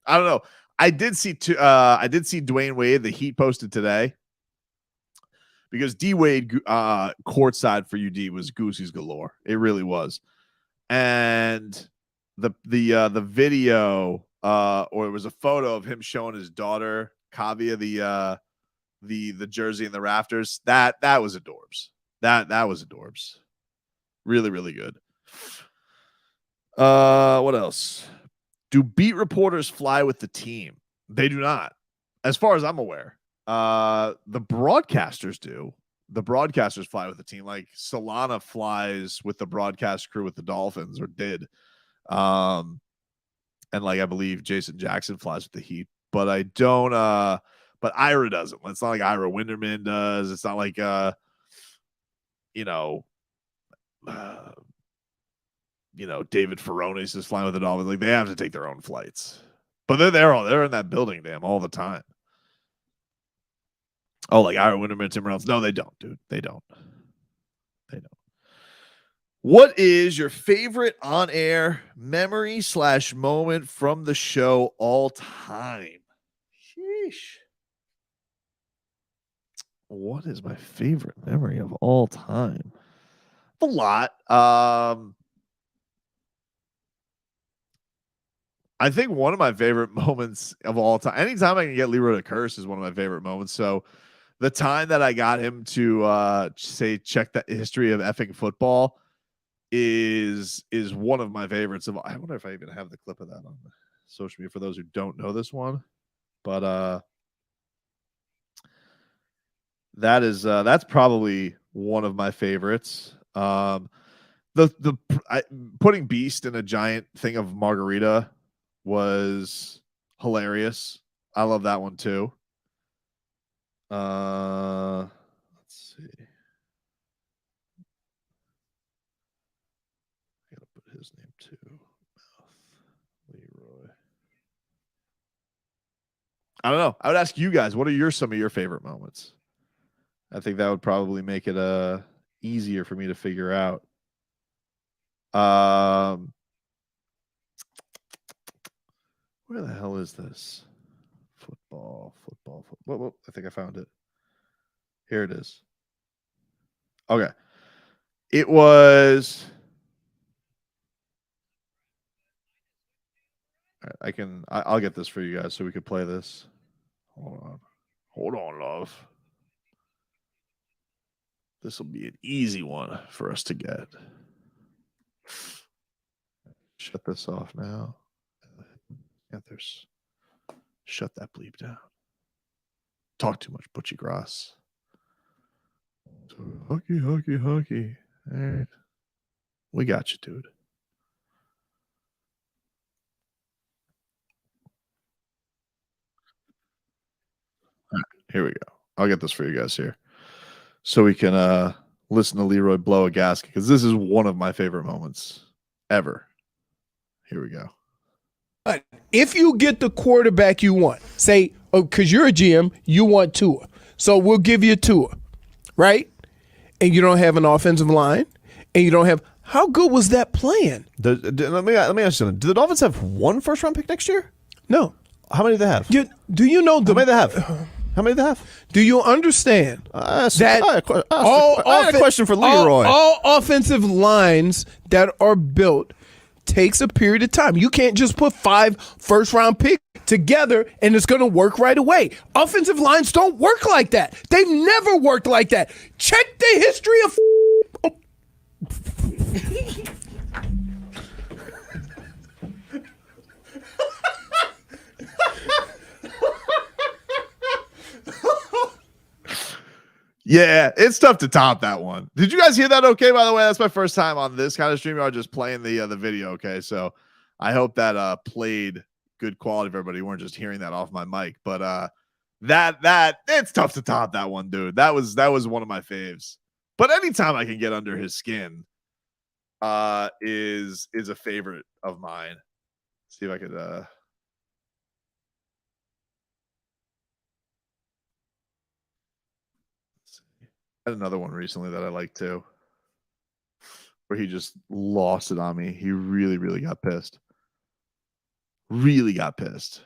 I don't know. I did see Dwayne Wade, the Heat posted today, because D-Wade courtside for UD was Goosey's galore. It really was. And the video or it was a photo of him showing his daughter Kavia the jersey and the rafters. That was adorbs. That was adorbs. Really, really good. What else? Do beat reporters fly with the team? They do not, as far as I'm aware. The broadcasters do. The broadcasters fly with the team. Like Solana flies with the broadcast crew with the Dolphins, or did. And like I believe Jason Jackson flies with the Heat, but I don't. But Ira doesn't. It's not like Ira Winderman does. It's not like David Ferronis is flying with the Dolphins. Like they have to take their own flights, but they're in that building, damn, all the time. Oh, like Ira Winderman, Tim Reynolds. No, they don't, dude. They don't. What is your favorite on-air memory / moment from the show all time? Sheesh. What is my favorite memory of all time? A lot. I think one of my favorite moments of all time, anytime I can get Leroy to curse is one of my favorite moments. So the time that I got him to say check the history of effing football is one of my favorites of. I wonder if I even have the clip of that on social media for those who don't know this one. But that's probably one of my favorites. Putting Beast in a giant thing of margarita was hilarious. I love that one too. Let's see. I gotta put his name too. Leroy. I don't know. I would ask you guys, what are some of your favorite moments? I think that would probably make it easier for me to figure out. Where the hell is this? Football. Whoa, I think I found it. Here it is. Okay. It was. I'll get this for you guys so we could play this. Hold on, love. This will be an easy one for us to get. Shut this off now. Yeah, shut that bleep down. Talk too much, Butchie Grass. So, hockey. All right. We got you, dude. All right, here we go. I'll get this for you guys here. So we can listen to Leroy blow a gasket, because this is one of my favorite moments ever. Here we go. If you get the quarterback you want, say, because you're a GM, you want Tua. So we'll give you Tua, right? And you don't have an offensive line, and you don't have – how good was that plan? Let me ask you something. Do the Dolphins have one first-round pick next year? No. How many do they have? Do you know How many do they have? How many do they have? Do you understand that I had a question for Leroy. All offensive lines that are built takes a period of time. You can't just put 5 first-round picks together and it's going to work right away. Offensive lines don't work like that. They've never worked like that. Check the history of Yeah, it's tough to top that one. Did you guys hear that okay, by the way? That's my first time on this kind of stream. I was just playing the video, okay? So I hope that played good quality for everybody. You weren't just hearing that off my mic. But that it's tough to top that one, dude. That was one of my faves. But anytime I can get under his skin is a favorite of mine. See if I could I had another one recently that I liked too, where he just lost it on me. He really, really got pissed. Really got pissed.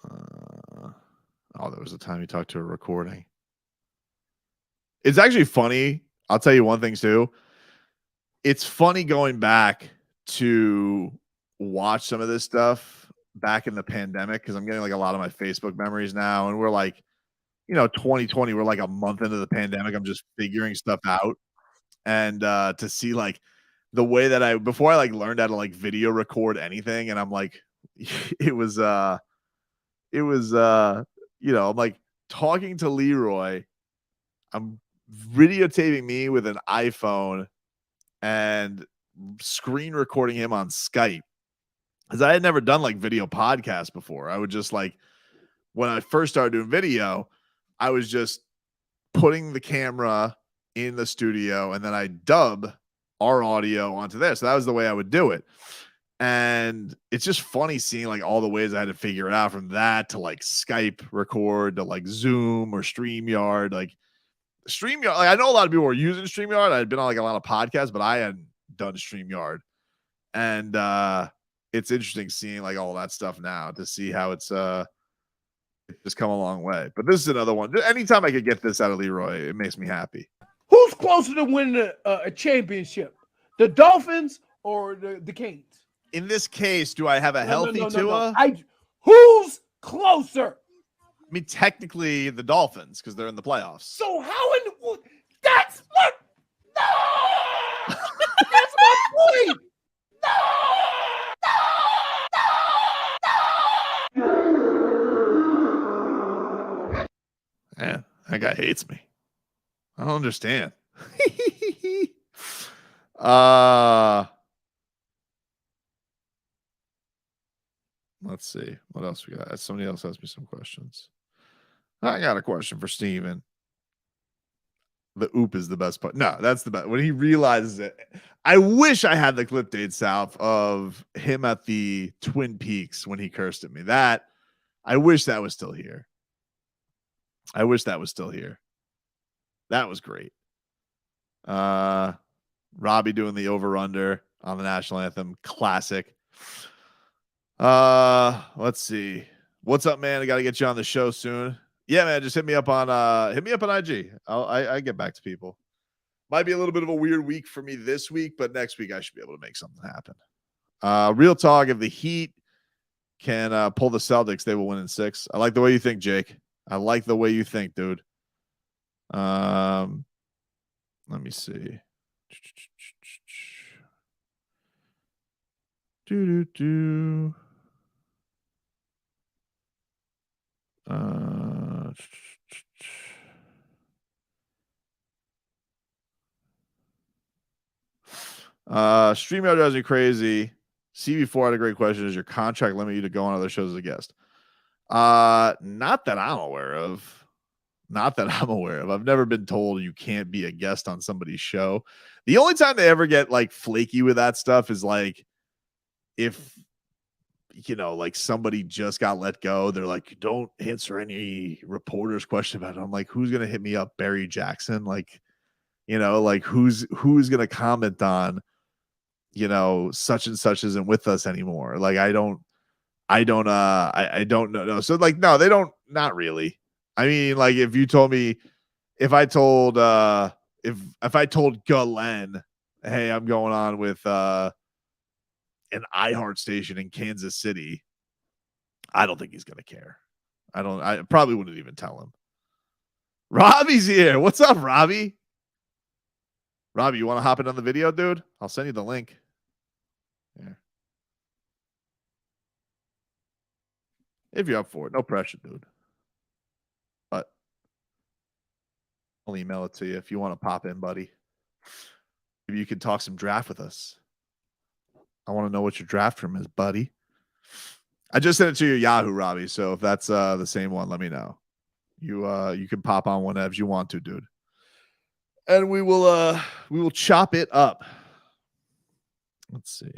There was a time he talked to a recording. It's actually funny. I'll tell you one thing too. It's funny going back to watch some of this stuff back in the pandemic, because I'm getting like a lot of my Facebook memories now, and we're like, 2020, we're like a month into the pandemic. I'm just figuring stuff out. And to see like the way that before I like learned how to like video record anything, and I'm like, I'm like talking to Leroy. I'm videotaping me with an iPhone and screen recording him on Skype, because I had never done like video podcasts before. I would just like, when I first started doing video, I was just putting the camera in the studio and then I dub our audio onto there. So that was the way I would do it. And it's just funny seeing like all the ways I had to figure it out, from that to like Skype record to like Zoom or StreamYard. Like StreamYard, like I know a lot of people were using StreamYard. I had been on like a lot of podcasts, but I hadn't done StreamYard. And it's interesting seeing like all that stuff now to see how it's just come a long way. But this is another one. Anytime I could get this out of Leroy, it makes me happy. Who's closer to winning a championship? The Dolphins or the Canes? In this case, do I have a healthy Tua? Who's closer? I mean, technically the Dolphins because they're in the playoffs. So how in the that's what? No! That's my point. Man, that guy hates me. I don't understand. Let's see. What else we got? Somebody else asked me some questions. I got a question for Steven. The oop is the best part. No, that's the best. When he realizes it. I wish I had the clip date, South, of him at the Twin Peaks when he cursed at me. That I wish that was still here. I wish that was still here. That was great. Robbie doing the over-under on the national anthem. Classic. Let's see. What's up, man? I got to get you on the show soon. Yeah, man, just hit me up on IG. I get back to people. Might be a little bit of a weird week for me this week, but next week I should be able to make something happen. Real talk, if the Heat can pull the Celtics, they will win in 6. I like the way you think, Jake. I like the way you think, dude. Let me see. StreamYard drives me crazy. CB4 had a great question. Does your contract limit you to go on other shows as a guest? Not that I'm aware of. Not that I'm aware of. I've never been told you can't be a guest on somebody's show. The only time they ever get like flaky with that stuff is like if like somebody just got let go. They're like, don't answer any reporter's question about it. I'm like, who's gonna hit me up? Barry Jackson? Like, like who's gonna comment on, such and such isn't with us anymore. Like I don't know. No. So like, no, they don't, not really. I mean, like if you told me, if I told Glenn, hey, I'm going on with an iHeart station in Kansas City, I don't think he's going to care. I probably wouldn't even tell him. Robbie's here. What's up, Robbie? Robbie, you want to hop in on the video, dude? I'll send you the link. Yeah. If you're up for it, no pressure, dude. But I'll email it to you if you want to pop in, buddy. Maybe you can talk some draft with us. I want to know what your draft room is, buddy. I just sent it to your Yahoo, Robbie. So if that's the same one, let me know. You can pop on whenever you want to, dude. And we will chop it up. Let's see.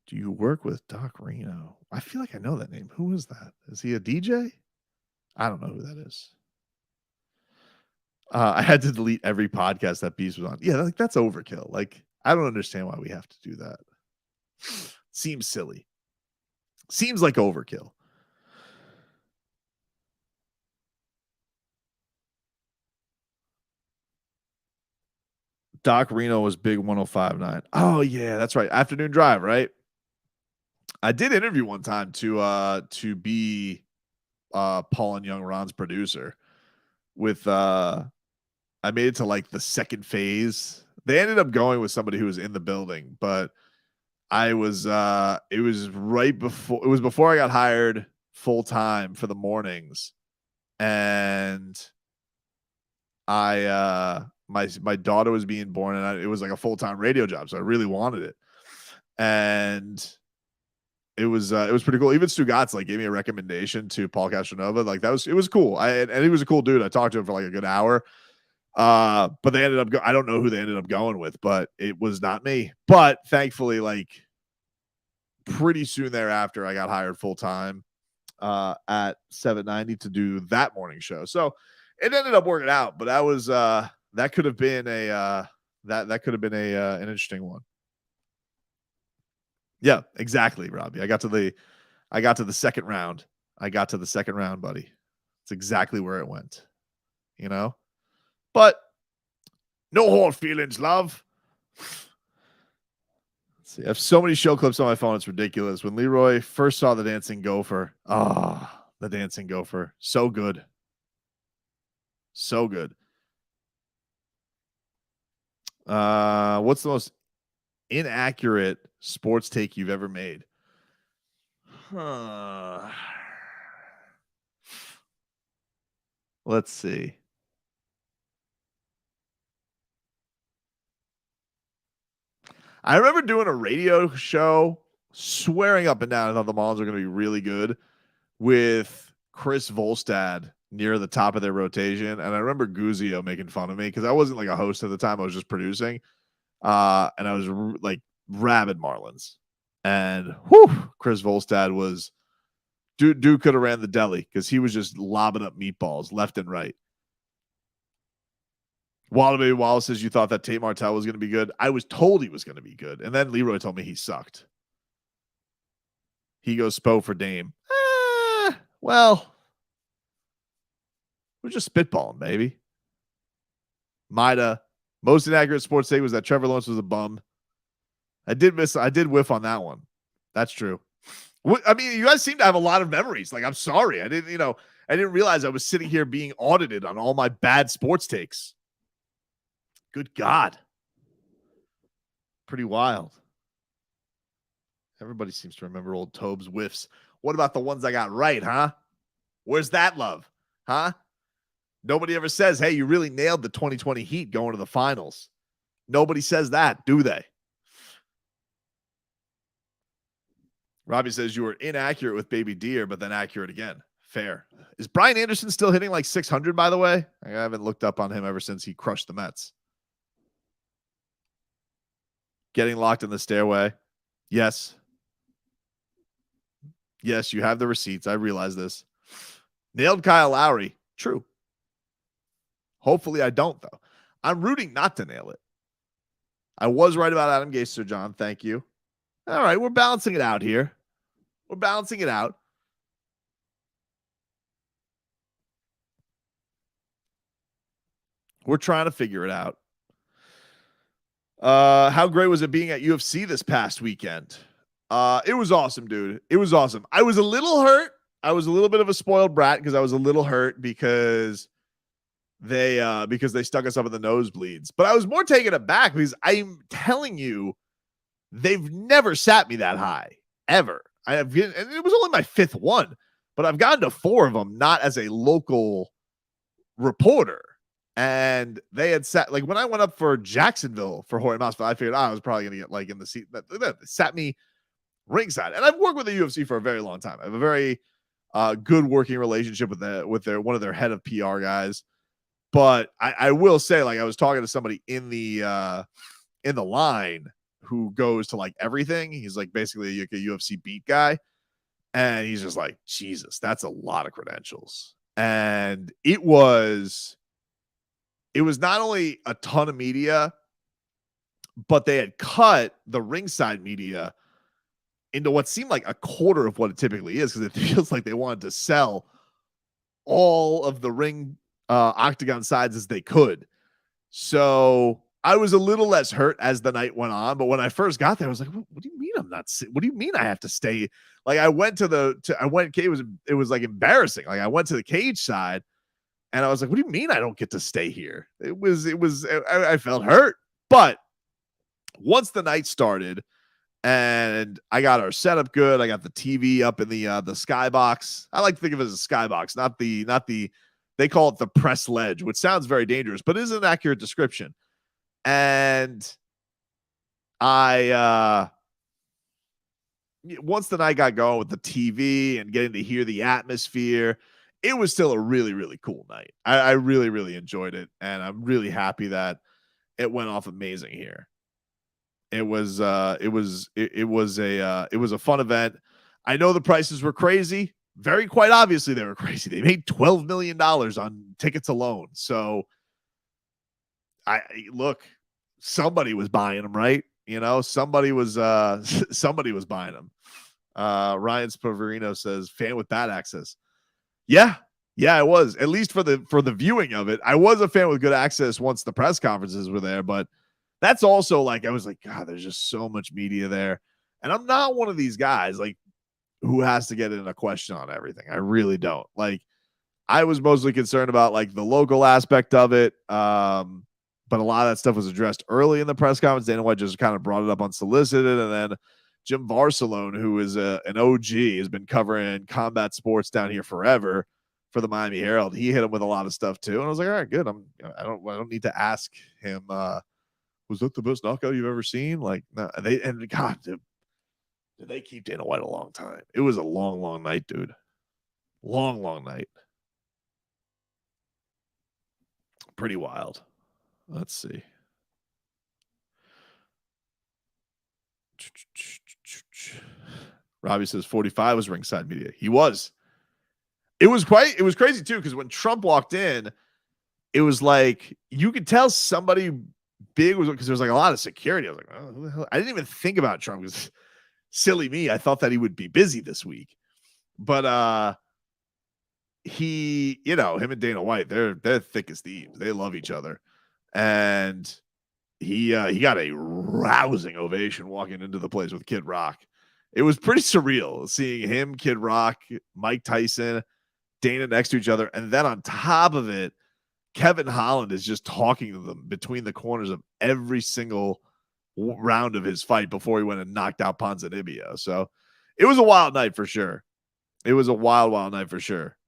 Do you work with Doc Reno? I feel like I know that name. Who is that? Is he a DJ? I don't know who that is. I had to delete every podcast that Beast was on. Yeah, like that's overkill. Like, I don't understand why we have to do that. Seems silly. Seems like overkill. Doc Reno was big 105.9. Oh, yeah, that's right. Afternoon Drive, right? I did interview one time to be Paul and Young Ron's producer with I made it to like the second phase. They ended up going with somebody who was in the building, but I was it was before I got hired full time for the mornings, and I my daughter was being born, and it was like a full time radio job, so I really wanted it, and it was pretty cool. Even Stu Gatz like gave me a recommendation to Paul Castronova. Like it was cool. And he was a cool dude. I talked to him for like a good hour. But they ended up I don't know who they ended up going with, but it was not me. But thankfully, like pretty soon thereafter, I got hired full time, at 790 to do that morning show. So it ended up working out, but that was that could have been a that could have been a an interesting one. Yeah, exactly, Robbie. I got to the second round. I got to the second round, buddy. It's exactly where it went. You know? But no hard feelings, love. Let's see. I have so many show clips on my phone, it's ridiculous. When Leroy first saw the dancing gopher. The dancing gopher. So good. So good. What's the most inaccurate sports take you've ever made? Let's see. I remember doing a radio show, swearing up and down I thought the Marlins were going to be really good, with Chris Volstad near the top of their rotation. And I remember Guzio making fun of me because I wasn't like a host at the time. I was just producing. And I was like rabid Marlins. And Chris Volstad was dude could have ran the deli because he was just lobbing up meatballs left and right. Wallaby Wallace says you thought that Tate Martell was going to be good. I was told he was going to be good. And then Leroy told me he sucked. He goes Spo for Dame. Well, we're just spitballing, baby. Mida. Most inaccurate sports take was that Trevor Lawrence was a bum. I did whiff on that one. That's true. I mean, you guys seem to have a lot of memories. Like, I'm sorry. I didn't realize I was sitting here being audited on all my bad sports takes. Good God. Pretty wild. Everybody seems to remember old Tobes whiffs. What about the ones I got right, huh? Where's that love? Huh? Nobody ever says, hey, you really nailed the 2020 Heat going to the finals. Nobody says that, do they? Robbie says you were inaccurate with Baby Deer, but then accurate again. Fair. Is Brian Anderson still hitting like 600, by the way? I haven't looked up on him ever since he crushed the Mets. Getting locked in the stairway. Yes. Yes, you have the receipts. I realize this. Nailed Kyle Lowry. True. Hopefully I don't, though. I'm rooting not to nail it. I was right about Adam Gase, Sir John. Thank you. All right, we're balancing it out here. We're balancing it out. We're trying to figure it out. How great was it being at UFC this past weekend? It was awesome, dude. It was awesome. I was a little hurt. I was a little bit of a spoiled brat because I was a little hurt because they stuck us up in the nosebleeds. But I was more taken aback because I'm telling you, they've never sat me that high ever. And it was only my fifth one, but I've gotten to 4 of them, not as a local reporter. And they had sat, like when I went up for Jacksonville for Jorge Masvidal, I figured I was probably going to get like in the seat. They sat me ringside. And I've worked with the UFC for a very long time. I have a very good working relationship with one of their head of PR guys. But I will say, like, I was talking to somebody in the line who goes to like everything. He's like basically like a UFC beat guy. And he's just like, Jesus, that's a lot of credentials. And it was not only a ton of media, but they had cut the ringside media into what seemed like a quarter of what it typically is, because it feels like they wanted to sell all of the ring octagon sides as they could. So I was a little less hurt as the night went on, but when I first got there, I was like, "What do you mean I'm not? What do you mean I have to stay?" Like I went it was like embarrassing. Like I went to the cage side, and I was like, "What do you mean I don't get to stay here?" I felt hurt, but once the night started, and I got our setup good, I got the TV up in the skybox. I like to think of it as a skybox, not the. They call it the press ledge, which sounds very dangerous, but is an accurate description. And I, once the night got going with the TV and getting to hear the atmosphere, it was still a really, really cool night. I really, really enjoyed it. And I'm really happy that it went off amazing here. It was a fun event. I know the prices were crazy, quite obviously they were crazy. They made $12 million on tickets alone. So look, somebody was buying them, right? Somebody was somebody was buying them. Ryan Spavarino says fan with bad access. Yeah, I was, at least for the viewing of it. I was a fan with good access once the press conferences were there, but that's also like, I was like, God, there's just so much media there. And I'm not one of these guys like who has to get in a question on everything. I really don't. Like, I was mostly concerned about like the local aspect of it. But a lot of that stuff was addressed early in the press conference. Dana White just kind of brought it up unsolicited. And then Jim Varsalone, who is an OG, has been covering combat sports down here forever for the Miami Herald. He hit him with a lot of stuff too. And I was like, all right, good. I don't need to ask him, was that the best knockout you've ever seen? Like, no, God, did they keep Dana White a long time? It was a long, long night, dude. Long, long night. Pretty wild. Let's see. Robbie says 45 was ringside media. He was. It was crazy too, because when Trump walked in, it was like you could tell somebody big was, because there was like a lot of security. I was like, oh, who the hell? I didn't even think about Trump, because silly me, I thought that he would be busy this week. But him and Dana White, they're thick as thieves. They love each other. And he got a rousing ovation walking into the place with Kid Rock. It was pretty surreal seeing him, Kid Rock, Mike Tyson, Dana next to each other. And then on top of it, Kevin Holland is just talking to them between the corners of every single round of his fight before he went and knocked out Ponzinibbio. So it was a wild night for sure. It was a wild, wild night for sure.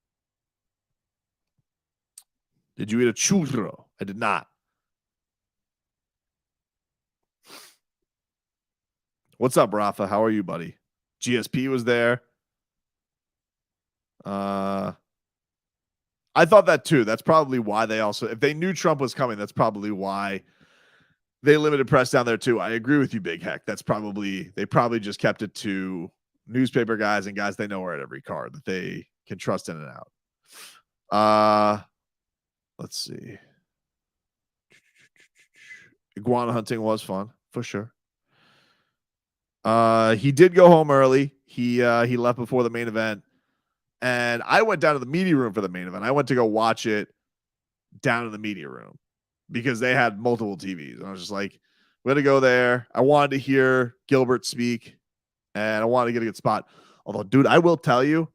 Did you eat a churro? I did not. What's up, Rafa? How are you, buddy? GSP was there. I thought that too. That's probably why they also, if they knew Trump was coming, that's probably why they limited press down there too. I agree with you, Big Heck. They probably just kept it to newspaper guys and guys they know are at every card that they can trust in and out. Let's see. Iguana hunting was fun for sure. He did go home early. He left before the main event, and I went down to the media room for the main event. I went to go watch it down in the media room because they had multiple TVs. And I was just like, we're gonna go there. I wanted to hear Gilbert speak, and I wanted to get a good spot. Although, dude, I will tell you,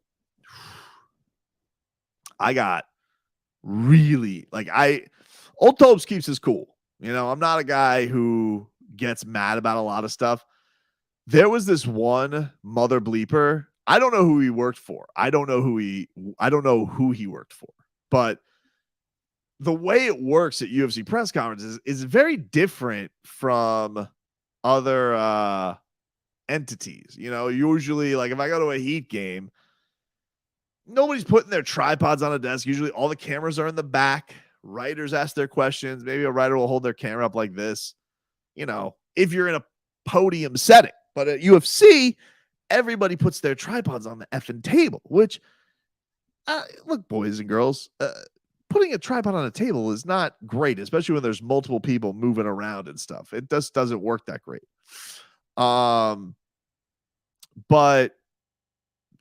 I got really old Tobes keeps his cool. I'm not a guy who gets mad about a lot of stuff. There was this one mother bleeper. I don't know who he worked for. I don't know who he worked for. But the way it works at UFC press conferences is very different from other entities. Usually, like if I go to a Heat game, nobody's putting their tripods on a desk. Usually all the cameras are in the back. Writers ask their questions. Maybe a writer will hold their camera up like this, if you're in a podium setting. But at UFC, everybody puts their tripods on the effing table, which, look, boys and girls, putting a tripod on a table is not great, especially when there's multiple people moving around and stuff. It just doesn't work that great. But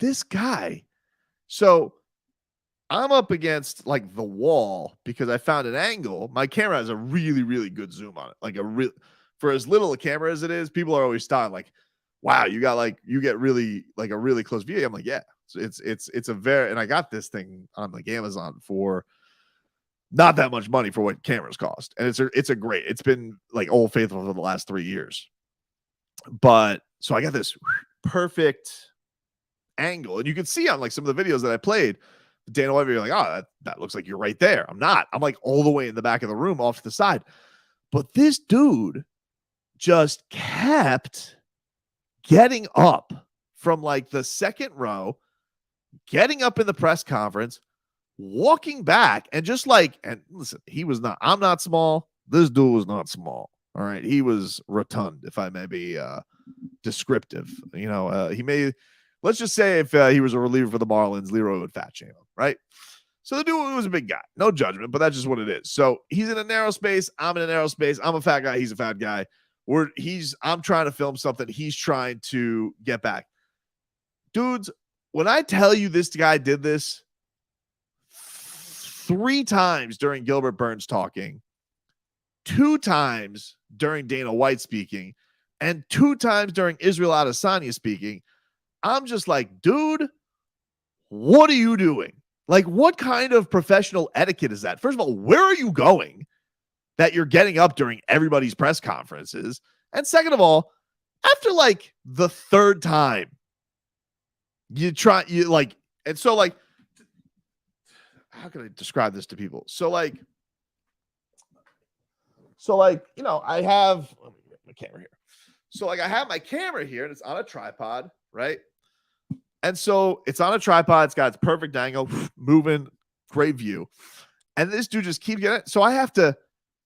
this guy, so I'm up against like the wall because I found an angle. My camera has a really, really good zoom on it. For as little a camera as it is, people are always stunned. Like, wow, you get really like a really close view. I'm like, yeah, it's a very, and I got this thing on like Amazon for not that much money for what cameras cost. And it's been like Old Faithful for the last 3 years. But so I got this perfect angle, and you can see on like some of the videos that I played, Dana White, you're like, oh, that looks like you're right there. I'm not. I'm like all the way in the back of the room off to the side. But this dude just kept getting up from like the second row, getting up in the press conference, walking back, and just like, and listen, I'm not small. This dude was not small. All right. He was rotund, if I may be descriptive. He may let's just say if he was a reliever for the Marlins, Leroy would fat shame him, right? So the dude was a big guy. No judgment, but that's just what it is. So he's in a narrow space. I'm in a narrow space. I'm a fat guy. He's a fat guy. I'm trying to film something. He's trying to get back. Dudes, when I tell you this guy did this 3 times during Gilbert Burns talking, 2 times during Dana White speaking, and 2 times during Israel Adesanya speaking, I'm just like, dude, what are you doing? Like, what kind of professional etiquette is that? First of all, where are you going that you're getting up during everybody's press conferences? And second of all, after like the 3rd time, how can I describe this to people? So I have, let me get my camera here. So I have my camera here and it's on a tripod, right? And so it's on a tripod. It's got its perfect angle, moving, great view. And this dude just keeps getting it. So I have to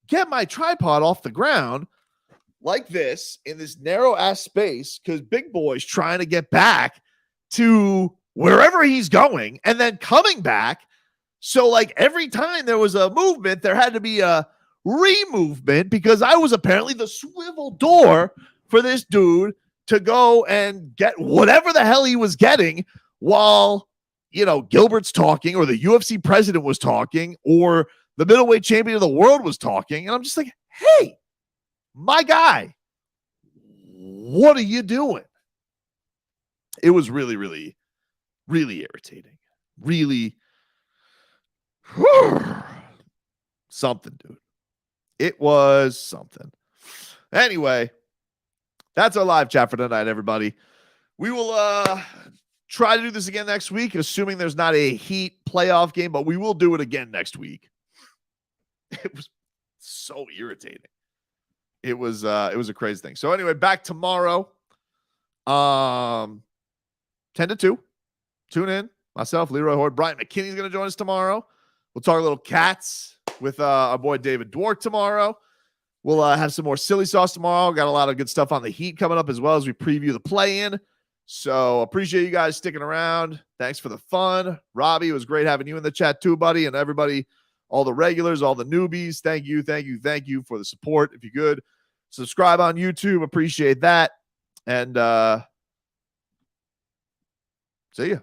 get my tripod off the ground like this in this narrow ass space because Big Boy's trying to get back to wherever he's going and then coming back. So like every time there was a movement, there had to be a re-movement because I was apparently the swivel door for this dude to go and get whatever the hell he was getting while, Gilbert's talking or the UFC president was talking or the middleweight champion of the world was talking. And I'm just like, hey, my guy, what are you doing? It was really, really, really irritating. Really something, dude. It was something. Anyway, that's our live chat for tonight, everybody. We will try to do this again next week, assuming there's not a Heat playoff game, but we will do it again next week. It was so irritating. It was a crazy thing. So anyway, back tomorrow. 10 to 2. Tune in. Myself, Leroy Hoard, Brian McKinney's going to join us tomorrow. We'll talk a little Cats with our boy David Dwork tomorrow. We'll have some more silly sauce tomorrow. Got a lot of good stuff on the Heat coming up as well as we preview the play-in. So appreciate you guys sticking around. Thanks for the fun. Robbie, it was great having you in the chat too, buddy, and everybody, all the regulars, all the newbies. Thank you for the support. If you could, subscribe on YouTube. Appreciate that. And see ya.